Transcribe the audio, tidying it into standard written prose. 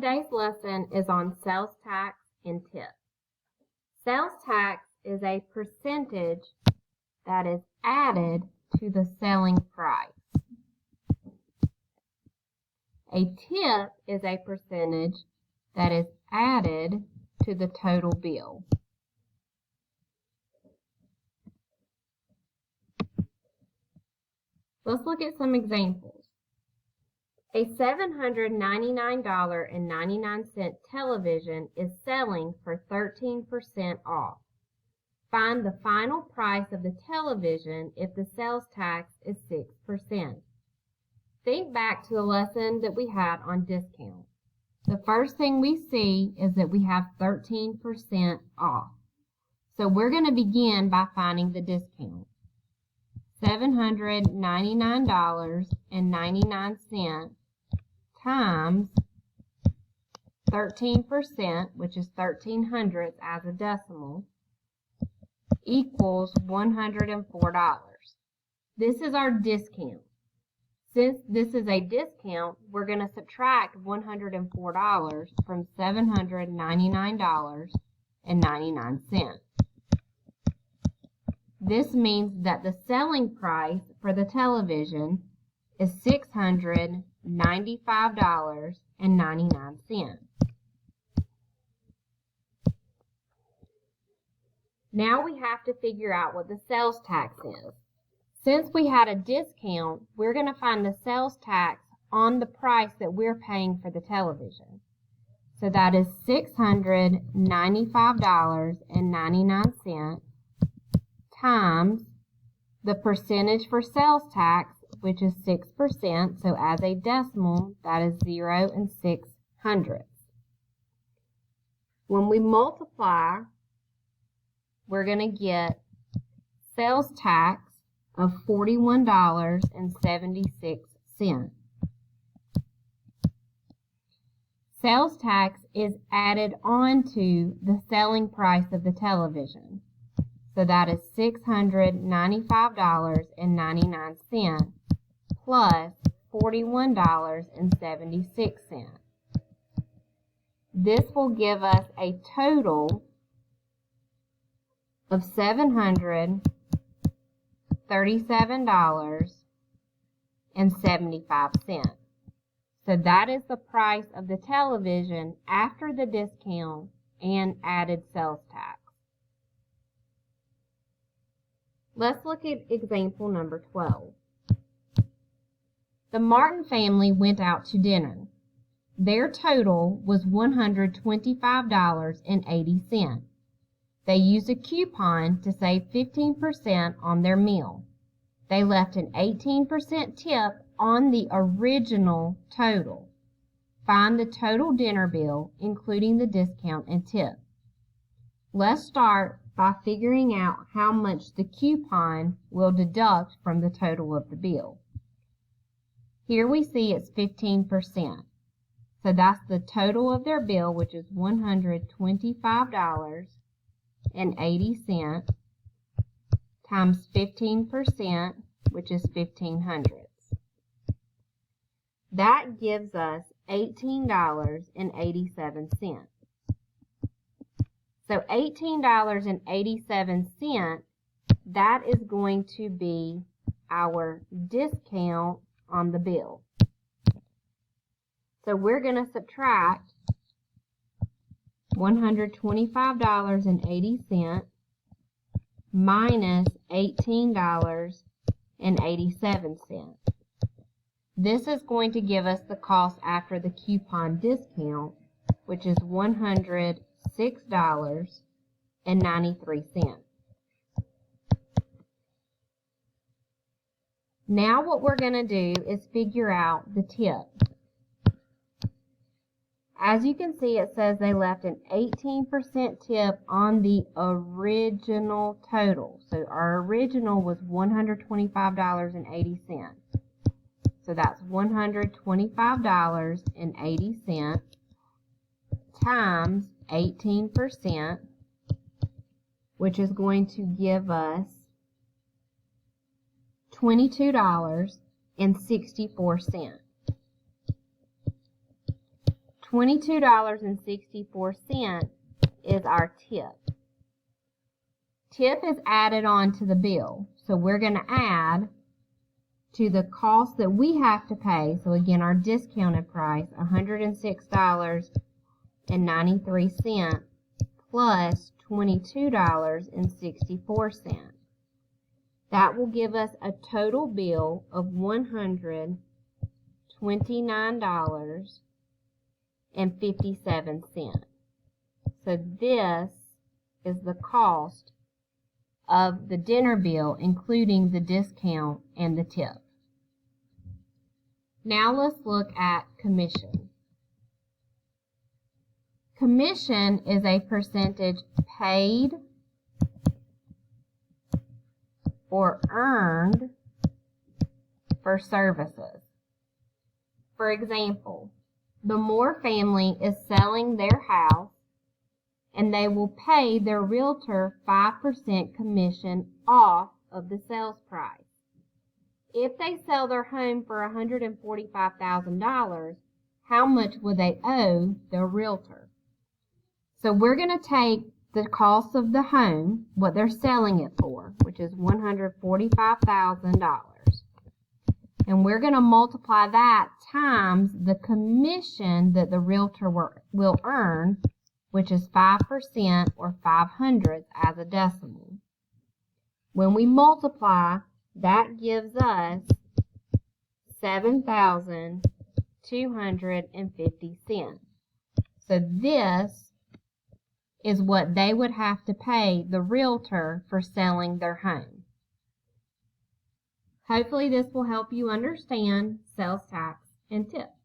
Today's lesson is on sales tax and tip. Sales tax is a percentage that is added to the selling price. A tip is a percentage that is added to the total bill. Let's look at some examples. A $799.99 television is selling for 13% off. Find the final price of the television if the sales tax is 6%. Think back to the lesson that we had on discount. The first thing we see is that we have 13% off. So we're going to begin by finding the discount. $799.99 times 13%, which is 1300ths as a decimal, equals $104. This is our discount. Since this is a discount, we're going to subtract $104 from $799.99. This means that the selling price for the television is $695.99. Now we have to figure out what the sales tax is. Since we had a discount, we're going to find the sales tax on the price that we're paying for the television. So that is $695.99 times the percentage for sales tax, which is 6%. So as a decimal, that is 0 600ths. When we multiply, we're going to get sales tax of $41.76. Sales tax is added on to the selling price of the television. So that is $695.99 plus $41.76. This will give us a total of $737.75. So that is the price of the television after the discount and added sales tax. Let's look at example number 12. The Martin family went out to dinner. Their total was $125.80. They used a coupon to save 15% on their meal. They left an 18% tip on the original total. Find the total dinner bill, including the discount and tip. Let's start by figuring out how much the coupon will deduct from the total of the bill. Here we see it's 15%. So that's the total of their bill, which is $125.80 times 15%, which is 1500ths. That gives us $18.87. So $18.87, that is going to be our discount on the bill. So we're going to subtract $125.80 minus $18.87. This is going to give us the cost after the coupon discount, which is $106.93. Now what we're going to do is figure out the tip. As you can see, it says they left an 18% tip on the original total. So our original was $125.80. So that's $125.80 times 18%, which is going to give us $22.64. $22.64 is our tip. Tip is added on to the bill. So we're going to add to the cost that we have to pay. So again, our discounted price, $106.93 plus $22.64. That will give us a total bill of $129.57. So this is the cost of the dinner bill, including the discount and the tip. Now let's look at commission. Commission is a percentage paid or earned for services. For example, the Moore family is selling their house and they will pay their realtor 5% commission off of the sales price. If they sell their home for $145,000, how much would they owe their realtor? So we're going to take the cost of the home, what they're selling it for, which is $145,000. And we're going to multiply that times the commission that the realtor will earn, which is 5% or 500 as a decimal. When we multiply, that gives us $7,250. So this is what they would have to pay the realtor for selling their home. Hopefully this will help you understand sales tax and tips.